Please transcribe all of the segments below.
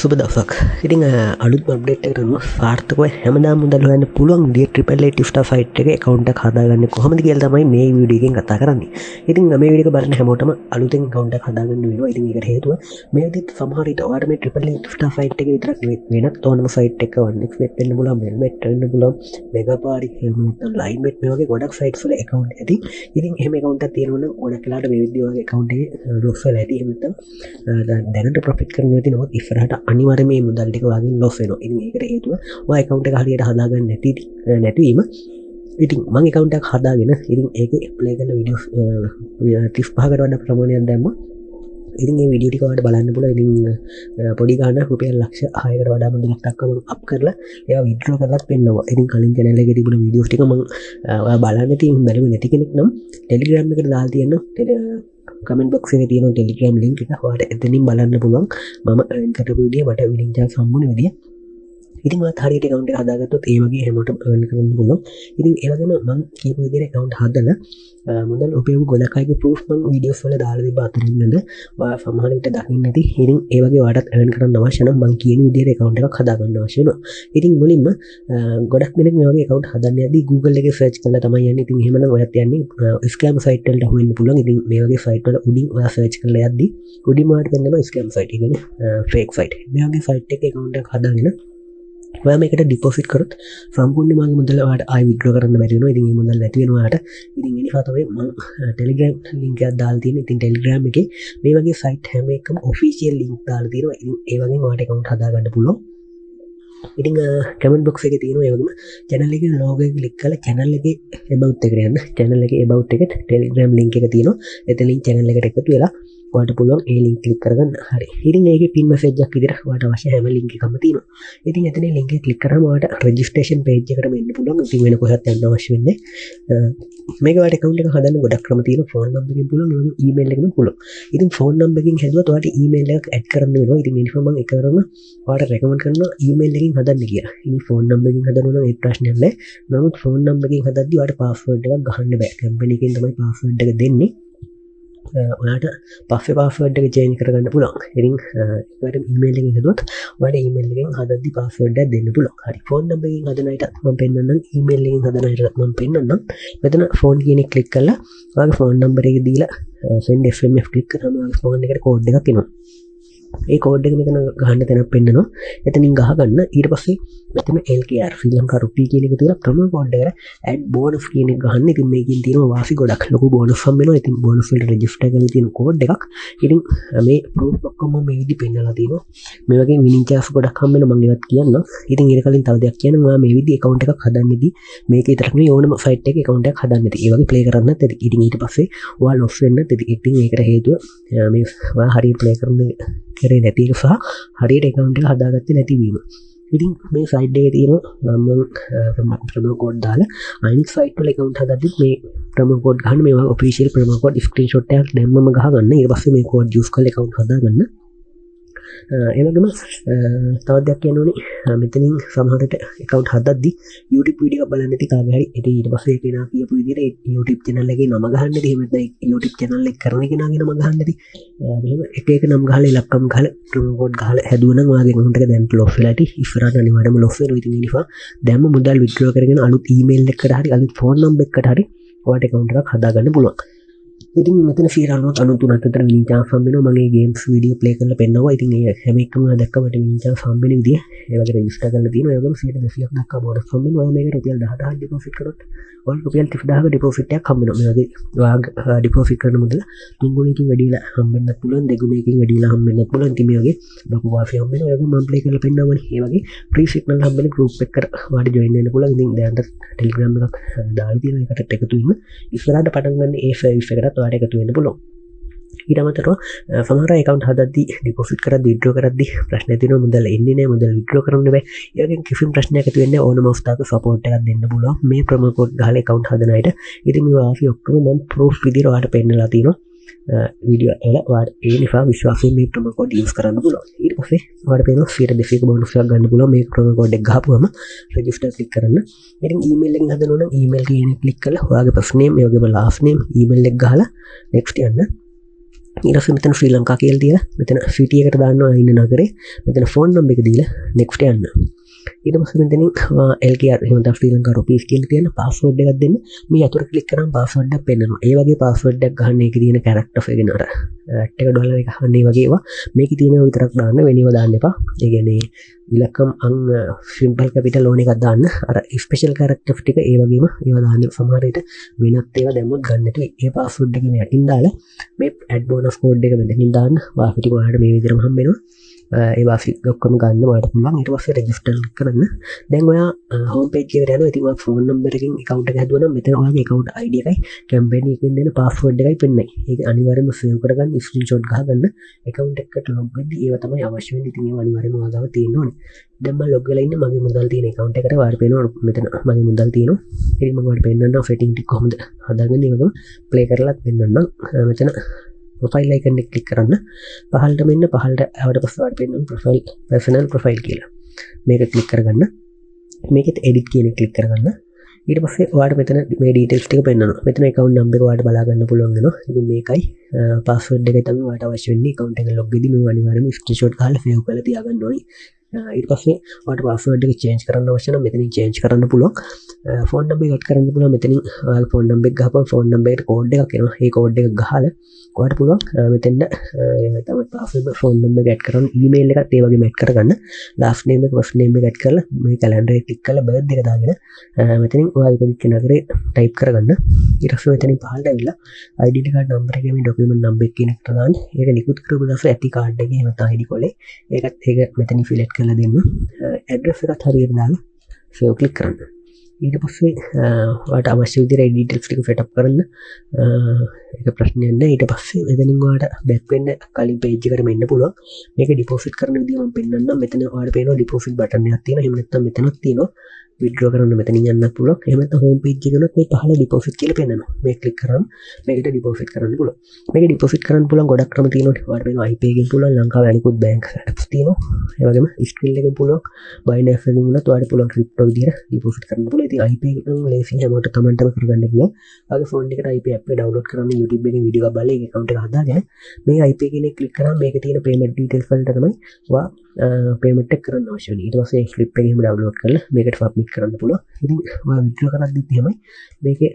සුබ දවසක්. ඉතින් අලුත් අප්ඩේට් එකකට අනුව සාර්ථකව හැමදාම මුදල් හොයන්න පුළුවන් විදිහට ට්‍රිපල් ඒ ටිෆ්ටා සයිට් එකේ account එක හදාගන්නේ කොහොමද කියලා තමයි මේ වීඩියෝ එකෙන් කතා කරන්නේ. ඉතින් මේ වීඩියෝ එක බලන හැමෝටම අලුතෙන් account එකක් හදාගන්න වෙනවා. ඉතින් ඒකට හේතුව මේ විදිහට සමහර විට ඔයාලට මේ ට්‍රිපල් ඒ ටිෆ්ටා සයිට් එකේ විතරක් වෙනත් ඕනම සයිට් එකක 1xbet වෙන්න පුළුවන්, melbet වෙන්න පුළුවන්, megaparty එහෙම නැත්නම් linebet මේ වගේ ගොඩක් sites වල account ඇති. ඉතින් එහෙම account එකක් තියෙනවා නම් ගොඩක් වෙලාවට මේ විදිහේ වගේ account එකේ loss වෙලා ඇති. එහෙම නැත්නම් දැනට profit කරනවා තියෙනවා ඉස්සරහට අනිවාර්යයෙන් මේ මුදල් ටික වගේ loss වෙනවා. ඉතින් ඒකට හේතුව ඔය account එක හරියට හදාගන්න නැතිවීම. ඉතින් මම account එකක් හදාගෙන ඉතින් ඒකේ play කරන videos 35කට වඩා ප්‍රමාණයක් දැම්මා. ඉතින් මේ වීඩියෝ ටික ඔයාලට බලන්න පුළුවන්. ඉතින් පොඩි ගාණක් රුපියල් ලක්ෂ 6කට වඩා මුදලක් දක්වම අප් කරලා ඒවා withdraw කරලත් පෙන්නනවා. ඉතින් කලින් channel එකේ තිබුණ වීඩියෝස් ටික මම ඔයා බලන්න තියෙන බැලුවේ නැති කෙනෙක් නම් Telegram එකට දාලා තියෙනවා. කමෙන්ට් බොක්ස් එකේ තියෙන ටෙලිග්‍රෑම් ලින්ක් එක ඔයාලට එතනින් බලන්න පුළුවන්. මම earn කරපු විදිය මට විලින් chance හම්බුනේ විදිය. ඉතින් ඔයාත් හරියට account එක හදාගත්තොත් ඒ වගේ හැමෝටම earn කරන්න පුළුවන්. ඉතින් ඒ වගේම මම කියපු විදිහට account හදලා මුදල් උපයපු ගොඩක් අයගේ proof මම videos වල දාලා තිබ්බ අතරින්ද ඔයා සමහර විට දකින්න නැති. ඉතින් ඒ වගේ ඔයාලට earn කරන්න අවශ්‍ය නම් මම කියන විදිහට account එකක් හදාගන්න අවශ්‍ය වෙනවා. ඉතින් මුලින්ම ගොඩක් දෙනෙක් මේ වගේ account හදන්න යද්දී Google එකේ search කරලා තමයි යන්නේ. ඉතින් එහෙමනම් ඔයත් යන්නේ scam site වලට හොයන්න පුළුවන්. ඉතින් මේ වගේ site වල උඩින් ඔයා search කරලා යද්දී උඩින් ඔයාලට පෙන්නනවා scam site. ඒ කියන්නේ fake site. මේ වගේ site එකේ account එකක් හදාගෙන ඔයා මේකට ඩිපොසිට් කරොත් සම්පූර්ණයෙන්ම මගේ මුදල ඔයාලට ආයෙ විත්ඩ්‍රෝ කරන්න බැරි වෙනවා. ඉතින් මේ මුදල් නැති වෙනවා ඔයාලට. ඉතින් ඒ නිසා තමයි මම Telegram link එකක් දාලා තියෙන්නේ. ඉතින් Telegram එකේ මේ වගේ site හැම එකම official link දාලා තියෙනවා. ඉතින් ඒ වගේ ඔයාලට account හදාගන්න පුළුවන්. ඉතින් කමෙන්ට් බොක්ස් එකේ තියෙනවා ඒ වගේම channel එකේ logo එක click කරලා channel එකේ about එකට යන්න. channel එකේ about එකට Telegram link එක තියෙනවා. එතනින් channel එකට එකතු වෙලා ඔයාලට පුළුවන් ඒ link click කරගන්න. හරි. ඉතින් ඒකේ pin message එකක් විදිහට ඔයාලට අවශ්‍ය හැම link එකක්ම තියෙනවා. ඉතින් එතනින් link එක click කරාම ඔයාලට registration page එකකට එන්න පුළුවන්. ඉතින් වෙන කොහෙවත් යන්න අවශ්‍ය වෙන්නේ මේක ඔයාලට account එක හදන්න ගොඩක් ක්‍රම තියෙනවා. phone number එකකින් පුළුවන්, ඒ වගේම email එකකින් පුළුවන්. ඉතින් phone number එකකින් හැදුවත් ඔයාලට email එකක් add කරන්න වෙනවා. ඉතින් ඒ නිසා මම එකවරම ඔයාලට recommend කරනවා email එකකින් හදන්න කියලා. ඉතින් phone number එකකින් හදනවා නම් ඒ ප්‍රශ්නයක් නැහැ. නමුත් phone number එකකින් හදද්දී ඔයාලට password එකක් ගහන්න බෑ. company එකෙන් තමයි password එක දෙන්නේ. ඔයාට පස්සේ password එක change කරගන්න පුළුවන්. ඉතින් ඒකට email එකෙන් හදුවොත් ඔයාලට email එකෙන් හදද්දි password එකක් දෙන්න පුළුවන්. හරි. phone number එකෙන් හදන අයට මම පෙන්නන්නම්, email එකෙන් හදන අයට මම පෙන්නන්නම්. මෙතන phone කියන එක click කරලා ඔයාගේ phone number එක දීලා send SMS click කරාම ඔයාගේ phone එකට code එකක් එනවා. ඒ කෝඩ් එක මෙතන ගහන්න තැනක් පෙන්නනවා. එතනින් ගහගන්න. ඊට පස්සේ මෙතන LKR ශ්‍රී ලංකා රුපියල් කියන එක තියලා ප්‍රොමෝ කෝඩ් එකට add bonus කියන එක ගහන්න. ඉතින් මේකෙන් තියෙනවා වාසි ගොඩක්. ලොකු bonus හම්බ වෙනවා. ඉතින් bonus වලට register කරලා තියෙන කෝඩ් එකක්. ඉතින් මේ proof ඔක්කොම මේ විදි පෙන්නලා තියෙනවා. මේ වගේ winning chance ගොඩක් හම්බ වෙනවා. මම ඒවත් කියන්නම්. ඉතින් ඊට කලින් තව දෙයක් කියන්න. ඔයා මේ විදි account එකක් හදන්නේදී මේක විතරක් නෙවෙයි ඕනම site එකක account එකක් හදන්නදී ඒ වගේ play කරන්නත් ඇති. ඉතින් ඊට පස්සේ ඔයා loss වෙන්නත් ඇති. ඉතින් ඒකට හේතුව මේ ඔයා හරියට play කරන්නේ කරේ නැති එක සහ හරියට account එක හදාගත්තේ නැතිවීම. ඉතින් මේ site එකේ තියෙන මම promo code දාලා අනිත් site වල account හදද්දිත් මේ promo code ගන්න. මේවා official promo code screenshot එකක් දැම්මම ගහගන්න. ඊට පස්සේ මේ code use කරලා account හදාගන්න. ඒ වගේම තවත් දෙයක් කියන්න ඕනේ. මෙතනින් සමහරට account හදද්දි YouTube වීඩියෝ එකක් බලන්න නැති කාගේ හරි ඉතින් ඊට පස්සේ කෙනා කියපු විදිහට YouTube channel එකේ නම ගහන්න නැති. එහෙම නැත්නම් YouTube channel එක කරන කෙනාගේ නම ගහන්න නැති. මෙහෙම එක එක නම් ගහලා ඉලක්කම් ගහලා promo code ගහලා හැදුවා නම් ඔයාගේ account එක දැන් loss වෙලා ඇති. ඉස්සරහට අනිවාර්යයෙන්ම loss වෙනවා. ඉතින් ඒ නිසා දැන්ම මුදල් withdraw කරගෙන අලුත් email එකකට හරි අලුත් phone number එකකට හරි ඔයාට account එකක් හදාගන්න පුළුවන්. ඉතින් මෙතන 93 අතර winning chance හම්බ වෙනවා. මගේ games video play කරලා පෙන්නනවා. ඉතින් ඒ හැම එකම දැක්කම මට winning chance හම්බ වෙන විදිය ඒ වගේ register කරලා තියෙනවා. ඒ වගේම 200ක් දක්වා bonus හම්බ වෙනවා. ඔයා මේක රුපියල් 10000ක් deposit කරොත් ඔයාලට රුපියල් 30000ක deposit එකක් හම්බ වෙනවා. මේ වගේ ඔයා deposit කරන මුදල තුන් ගුණයකින් වැඩි වෙලා හම්බ වෙන්නත් පුළුවන්, දෙගුණයකින් වැඩි වෙලා හම්බ වෙන්නත් පුළුවන්. ඉතින් මේ වගේ ලොකු වාසිය හම්බ වෙනවා. ඒ වගේ මම play කරලා පෙන්නනවානේ. ඒ වගේ free signal හම්බ වෙන group එකකට ඔයාලට join වෙන්න පුළුවන්. ඉතින් දැන් Telegram එකක් දාලා තියෙනවා. ඒකට එකතු වෙන්න. ඉස්සරහට පටන් ගන්න ඒ service එකටත් ඔයාලට එකතු වෙන්න පුළුවන්. ඊට අමතරව සමහර account හදද්දී deposit කරද්දී withdraw කරද්දී ප්‍රශ්න තියෙනවා. මුදල් එන්නේ නැහැ, මුදල් withdraw කරන්න බෑ. ඒ වගේ කිසිම ප්‍රශ්නයක් ඇති වෙන්නේ ඕනම අවස්ථාවක support එකක් දෙන්න පුළුවන් මේ promo code ගහලා account හදන අයට. ඉතින් මේ වාසිය ඔක්කොම මම proof විදිහට ඔයාලට පෙන්නලා තියෙනවා. වීඩියෝ වල ඔයාලට ඒ නිසා විශ්වාසයෙන් මේ promo code use කරන්න පුළුවන්. ඊට පස්සේ ඔයාලට පේනවා 100% bonus එකක් ගන්න පුළුවන් මේ promo code එක ගහපුවම register click කරන්න. ඉතින් email එකෙන් හදනවා නම් email කියන එක click කරලා ඔයාගේ first name, ඒ වගේම last name, email එක ගහලා next යන්න. ඊට මෙතන ශ්‍රී ලංකා කියලා තියලා මෙතන සිටි එකට දාන්නවා ඉන්න නගරේ මෙතන ෆෝන් නම්බර් එක දීලා next යන්න ඊට පස්සේ මෙතනින් LKR එහෙම නැත්නම් ශ්‍රී ලංකා රුපීස් කියලා තියෙන පාස්වර්ඩ් එකක් දෙන්න මේ අතුර ක්ලික් කරාම පාස්වර්ඩ් එකක් පෙන්නනවා ඒ වගේ පාස්වර්ඩ් එකක් ගන්න එකේ තියෙන කැරක්ටර්ස් එක නතර @ $1 එක ගන්න ඒ වගේ ඒවා මේකේ තියෙනවා විතරක් දාන්න වෙනව දාන්න එපා ඒ කියන්නේ ඉලක්කම් අං සිම්පල් කැපිටල් ඕන එකක් දාන්න අර ස්පෙෂල් කැරක්ටර්ස් ටික ඒ වගේම ඒවා දාන්න සමහර විට වෙනත් ඒවා දැම්මොත් ගන්න නැතුව ඒ පාස්වර්ඩ් එක මේ යටින් දාලා මේ ඇඩ් බෝනස් කෝඩ් එක මෙතනින් දාන්න වාෆි ටික ඔයාලට මේ විදිහටම හම්බ වෙනවා ඒ වාෆි ඔක්කොම ගන්න ඔයාලට පුළුවන් ඊට පස්සේ රෙජිස්ටර් කරන්න දැන් ඔයා හෝම් පේජ් එකට යනවා ඉතින් ඔයා ෆෝන් නම්බර් එකකින් account එක හැදුවා නම් මෙතන ඔයාගේ account ID එකයි කැම්පේන් එකකින් දෙන password එකයි පෙන්නයි ඒක අනිවාර්යයෙන්ම save කරගන්න screenshot ගහගන්න account එකට log වෙද්දී ඒවා තමයි අවශ්‍ය වෙන්නේ ඉතින් ඒවා අනිවාර්යයෙන්ම ඔයාගාව තියෙන්න ඕනේ දැන් මම log වෙලා ඉන්නේ මගේ මුදල් තියෙන account එකට ඔයාලට පේනවා මෙතන මගේ මුදල් තියෙනවා ඉතින් මම ඔයාලට පෙන්නන්නම් setting ටික කොහොමද හදාගන්නේ ඒකම play කරලාත් පෙන්නන්නම් මෙතන ප්‍රොෆයිල් අයිකන් එක ක්ලික් කරන්න පහළට මෙන්න පහළට ආවට පස්සේ ඔයාලට පෙන්නන ප්‍රොෆයිල් පර්සනල් ප්‍රොෆයිල් කියලා මේක ක්ලික් කරගන්න මේකෙත් එඩිට් කියන එක ක්ලික් කරගන්න ඊට පස්සේ ඔයාලට මෙතන මේ ඩීටේල්ස් ටික පෙන්නනවා මෙතන account number එක ඔයාලට බලා ගන්න පුළුවන් වෙනවා ඉතින් මේකයි password එකයි තමයි ඔයාලට අවශ්‍ය වෙන්නේ account එක log වෙදී මේ අනිවාර්යයෙන්ම screenshot ගහලා save කරලා තියාගන්න ඕනේ ඊට පස්සේ ඔයාලට password එක change කරන්න අවශ්‍ය නම් මෙතනින් change කරන්න පුළුවන් phone number එකක් කරන්න පුළුවන් මෙතනින් ඔයාලගේ phone number එක ගහපුවම phone number එකට code එකක් එනවා ඒ code එක ගහලා ඔයාලට පුළුවන් මෙතෙන්ද තමයි password phone number එක add කරන්න email එකත් ඒ වගේම add කරගන්න last name එක first name එක add කරලා මේ calendar එක click කරලා birthday එක දාගෙන මෙතනින් ඔයාලගේ ඉන්න නගරේ type කරගන්න ඊට පස්සේ මෙතනින් පහළට ඇවිල්ලා ID card number එකේ මේ document number එක කියන එකට දාන්න ඒක නිකුත් කරපු දවසේ ඇති card එකේ එහෙම තමයි ID කොලේ ඒකත් ඒක මෙතනින් select කරලා දෙන්න address එකත් හරියට දාලා save click කරන්න ඊට පස්සේ ඔයාලට අවශ්‍ය විදිහට details ටික set up කරන්න ඒක ප්‍රශ්නයක් නෑ ඊට පස්සේ මෙතනින් ඔයාලට back වෙන්න කලින් page එකට මෙන්න පුළුවන් මේක deposit කරන විදිහ මම පෙන්නන්නම් මෙතන ඔයාලට පේනවා deposit button එකක් තියෙනවා එහෙම නැත්නම් මෙතනක් තියෙනවා withdraw කරන්න මෙතනින් යන්නත් පුළුවන් එහෙම නැත්නම් home page එක යනොත් මේ පහළ deposit කියලා පෙන්නනවා මේක click කරාම මේකට deposit කරන්න පුළුවන් මේක deposit කරන්න පුළුවන් ගොඩක් ක්‍රම තියෙනවා ඔයාලට පේනවා iPay එකෙන් පුළුවන් ලංකාවේ අනිකුත් bank setups තියෙනවා ඒ වගේම Skrill එකෙන් පුළුවන් Binance එකෙන් උනත් ඔයාලට පුළුවන් crypto විදියට deposit කරන්න පුළුවන් ඉතින් iPay එකෙන් ලේසි හැමෝට තමන්ටම කරගන්න පුළුවන් ඔයාගේ phone එකට iPay app එක download කරන්න YouTube එකෙන් වීඩියෝ එකක් බලලා ඒ account එක හදාගෙන මේ iPay කියන එක click කරාම මේකේ තියෙන payment details වලට තමයි ඔයා payment එක කරන්න අවශ්‍ය වෙන්නේ ඊට පස්සේ slip එක එහෙම download කරලා මේකට submit කරන්න පුළුවන් ඉතින් ඔයා withdraw කරද්දිත් එහෙමයි මේකේ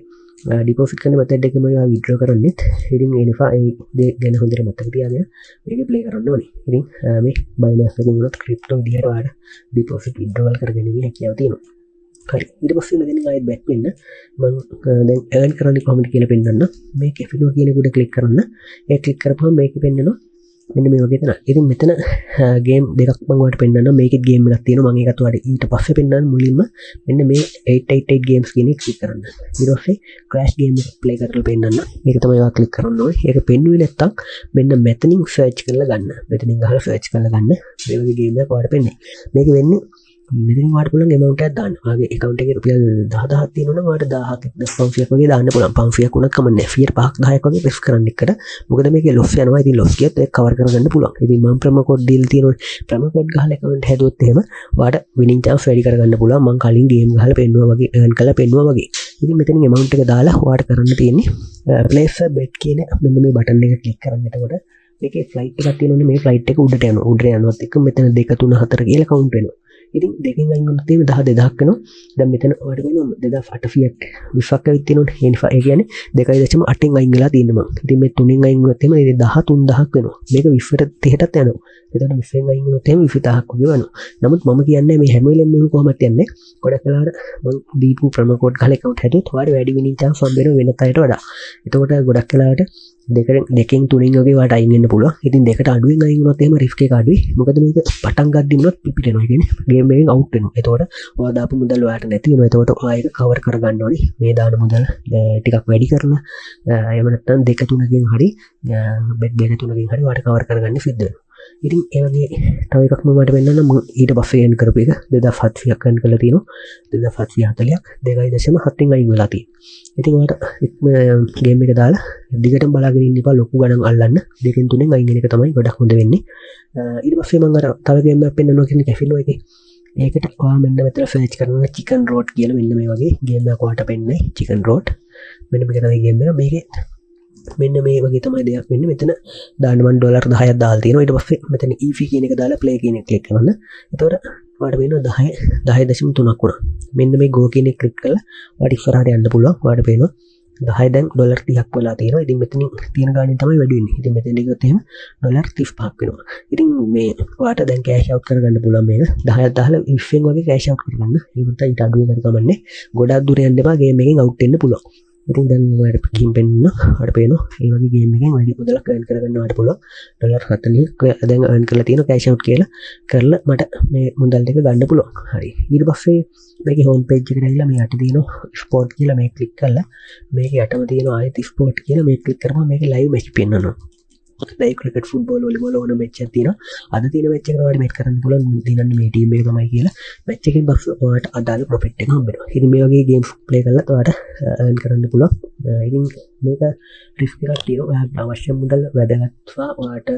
deposit කරන method එකම ඔයා withdraw කරන්නෙත් ඉතින් ඒ නිසා ඒ දේ ගැන හොඳට මතක තියාගෙන මේක play කරන්න ඕනේ ඉතින් මේ Binance එකෙන් උනත් crypto විදියට ඔයාලට deposit withdrawal කරගැනීමේ හැකියාව තියෙනවා හරි ඊට පස්සේ මෙතනින් ආයෙත් back වෙන්න මම දැන් earn කරන්නේ කොහොමද කියලා පෙන්නන්න මේ Cafino කියන එකට click කරන්න ඒ click කරපුවම මේකේ පෙන්නනවා මෙන්න මේ වගේ තමයි. ඉතින් මෙතන ගේම් දෙකක් මම ඔයාලට පෙන්නන්නම්. මේකෙත් ගේම් එකක් තියෙනවා. මම ඒකත් ඔයාලට ඊට පස්සේ පෙන්නන්න මුලින්ම මෙන්න මේ 888 games කියන එක ක්ලික් කරන්න. ඊට පස්සේ crash game එක play කරලා පෙන්නන්න. මේක තමයි ඔයා ක්ලික් කරන්න ඕනේ. ඒක පෙන්නුවේ නැත්තම් මෙන්න මෙතනින් search කරලා ගන්න. මෙතනින් ගහලා search කරලා ගන්න. මේ වගේ ගේම් එකක් ඔයාලට පෙන්නේ. මේක වෙන්නේ මෙතනින් ඔයාලට පුළුවන් amount එකක් දාන්න. ඔයාගේ account එකේ රුපියල් 10000ක් තියෙනවා නම් ඔයාලට 1000ක් 500ක් වගේ දාන්න පුළුවන්. 500ක් උනත් කමන්නේ. 5ක් 10ක් වගේ press කරන්න එකට. මොකද මේකේ loss යනවා. ඉතින් loss ගියත් ඒක cover කරගන්න පුළුවන්. ඉතින් මම promo code deal තියෙනවා. promo code ගහලා account හැදුවොත් එහෙම ඔයාලට winning chance වැඩි කරගන්න පුළුවන්. මම කලින් game ගහලා පෙන්නුවා වගේ earn කරලා පෙන්නුවා වගේ. ඉතින් මෙතනින් amount එක දාලා ඔයාලට කරන්න තියෙන්නේ place a bet කියන මෙන්න මේ button එක click කරන්න. එතකොට මේකේ flight එකක් තියෙනවනේ මේ flight එක උඩට යනවා. උඩට යනවත් එක්ක මෙතන 2 3 4 කියලා count වෙනවා. ඉතින් දෙකෙන් අයින් වුණොත් එහෙම 10 2000ක් වෙනවා. දැන් මෙතන ඔයාලට වෙනවා 2800ක් 20ක් ඇවිත් තියෙනවනේ. ඒ නිසා ඒ කියන්නේ 2.8න් අයින් වෙලා තියෙනවා මං. ඉතින් මේ 3න් අයින් වුණොත් එහෙම 13000ක් වෙනවා. මේක 20ට 30ටත් යනවා. එතකොට 20න් අයින් වුණොත් එහෙම 20000ක් වගේ වෙනවා. නමුත් මම කියන්නේ මේ හැම වෙලෙම මේක කොහොමද යන්නේ? ගොඩක් වෙලාවට මං දීපු ප්‍රොමෝ කෝඩ් ගහලා account හැදුවොත් ඔයාලට වැඩි winning chance හම්බ වෙනවා වෙනත් අයට වඩා. එතකොට ගොඩක් වෙලාවට දෙකෙන් තුනෙන් වගේ වාට අයින් වෙන්න පුළුවන්. ඉතින් දෙකට අඩුවෙන් අයින් වුණොත් එහෙම risk එක අඩුයි. මොකද මේක පටන් ගද්දි වුණොත් පිපිටෙනවා. ඒ කියන්නේ ගේම් එකෙන් අවුට් වෙනවා. එතකොට ඔයා දාපු මුදල් ඔයාට නැති වෙනවා. එතකොට ඔයා ඒක කවර් කරගන්න ඕනේ. මේ දාන මුදල් ටිකක් වැඩි කරලා එහෙම නැත්නම් දෙක තුනකින් හරි බෙඩ් දෙක තුනකින් හරි ඔයාට කවර් කරගන්න සිද්ධ වෙනවා. ඉතින් ඒ වගේ තව එකක් මම මට වෙන්නන්න මම ඊට පස්සේ එන් කරපු එක 2700ක් එන් කරලා තියෙනවා 2740ක් 2.7න් අයින් වෙලා තියෙනවා. ඉතින් ඔයාලට ගේම් එක දාලා දිගටම බලාගෙන ඉන්න එපා ලොකු ගණන් අල්ලන්න දෙකෙන් තුනෙන් අයින් වෙන එක තමයි ගොඩක් හොඳ වෙන්නේ. ඊට පස්සේ මම අර තව ගේම් එකක් පෙන්නනවා කියන්නේ Cafino එකේ. ඒකට ඔයා මෙන්න මෙතන සර්ච් කරනවා chicken road කියලා මෙන්න මේ වගේ ගේම් එකක් ඔයාලට පෙන්නයි chicken road. මෙන්න මේක තමයි ගේම් එක. මේකේ මෙන්න මේ වගේ තමයි දෙයක් වෙන්නේ. මෙතන දාන්නමන් ඩොලර් 10ක් දාලා තියෙනවා. ඊට පස්සේ මෙතන EV කියන එක දාලා play කියන එක ක්ලික් කරන්න. එතකොට ඔයාලට වෙනවා 10.3ක් වුණා. මෙන්න මේ go කියන එක ක්ලික් කරලා ඔයාලට ඉස්සරහට යන්න පුළුවන්. ඔයාලට පේනවා 10 දැන් ඩොලර් 30ක් වෙලා තියෙනවා. ඉතින් මෙතනින් තියෙන ගාණෙන් තමයි වැඩි වෙන්නේ. ඉතින් මෙතන ගියොත් එහෙම ඩොලර් 35ක් වෙනවා. ඉතින් මේ ඔයාලට දැන් කෑෂ් අවුට් කරගන්න පුළුවන් මේක. 10ක් දාලා ඉෆෙන් වගේ කෑෂ් අවුට් කරගන්න. ඒකට ඊට අඩුවෙන් හරි කමන්නේ. ගොඩක් දුර යන්න එපා. ගේම් එකෙන් අවුට් වෙන්න පුළුවන්. ඉතින් දැන් ඔයාලට ගේම් පෙන්න ඔයාලට පේනවා. මේ වගේ ගේම් එකෙන් වැඩි මුදලක් earn කරගන්න ඔයාලට පුළුවන්. ඩොලර් 40ක් දැන් earn කරලා තියෙනවා කෑෂ් අවුට් කියලා. කරලා මට මේ මුදල් ටික ගන්න පුළුවන්. හරි. ඊට පස්සේ මේකේ හෝම් පේජ් එකට ඇවිල්ලා මේ යට තියෙනවා ස්පෝර්ට් කියලා මේ ක්ලික් කරලා මේකේ යටම තියෙනවා ආයෙත් ස්පෝර්ට් කියලා මේ ක්ලික් කරපුවම මේකේ ලයිව් මැච් පෙන්නනවා. දැන් ක්‍රිකට් ෆුට්බෝල් වොලිබෝල් ඕන මැච් එකක් තියෙනවා. අද තියෙන මැච් එකට ඔයාලට මේක කරන්න පුළුවන්. දිනන්නේ මේ ටීම් එක තමයි කියලා මැච් එකෙන් බස් ඔයාලට අදාළ ප්‍රොෆිට් එක හම්බෙනවා. ඉතින් මේ වගේ ගේම්ස් ප්ලේ කරලා ඔයාලට earn කරන්න පුළුවන්. ඉතින් මේක රිස්ක් එකක් තියෙනවා. ඔයාලට අවශ්‍ය මුදල් වැදගත්වා ඔයාලට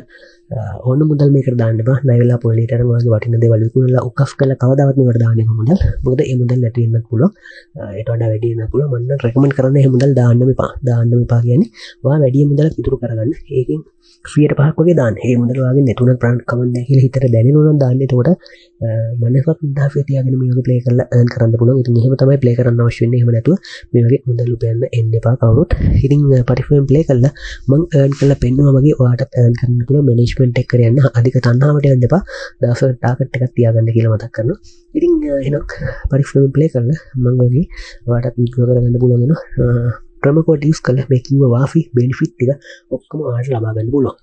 ඕන මුදල් මේකට දාන්න බෑ. ණය වෙලා පොලිටර් වගේ වටින දේවල් විකුණලා උකස් කරලා කවදාවත් මේකට දාන්න එපා මුදල්. මොකද ඒ මුදල් නැති වෙන්නත් පුළුවන්. ඒට වඩා වැඩි වෙන්නත් පුළුවන්. මම නම් රෙකමන්ඩ් කරන්නේ මේ මුදල් දාන්න එපා. දාන්න එපා කියන්නේ ඔයා වැඩි මුදලක් ඉතුරු කරගන්න. ඒකෙන් 100%ක් වගේ දාන්න. ඒ මුදල වාගේ නැතුණත් ප්‍රාණ කමන්නේ කියලා හිතට දැනෙනවා නම් දාන්න. එතකොට මනසක් උදාහරණයක් තියාගෙන මේ වගේ ප්ලේ කරලා earn කරන්න පුළුවන්. ඉතින් එහෙම තමයි ප්ලේ කරන්න අවශ්‍ය වෙන්නේ. එහෙම නැතුව මේ වගේ මුදල් උපයන්න එන්න එපා කවුරුත්. ඉතින් පරිෆෝම් ප්ලේ කරලා මම earn කරලා පෙන්නුවා වගේ ඔයාලට earn කරන්න පුළුවන්. මැනේජ්මන්ට් එක කරන්න අධික තණ්හාවට යන්න එපා. දවසකට ටාගට් එකක් තියාගන්න කියලා මතක් කරනවා. ඉතින් එහෙනම් පරිෆෝම් ප්ලේ කරලා මම වගේ ඔයාලට වීඩියෝ කරගන්න පුළුවන් වෙනවා. ප්‍රොමෝ කෝඩ් යූස් කරලා මේ කිව්ව වාෆි බෙනිෆිට් ටික ඔක්කොම ඔයාලට ලබා ගන්න පුළුවන්.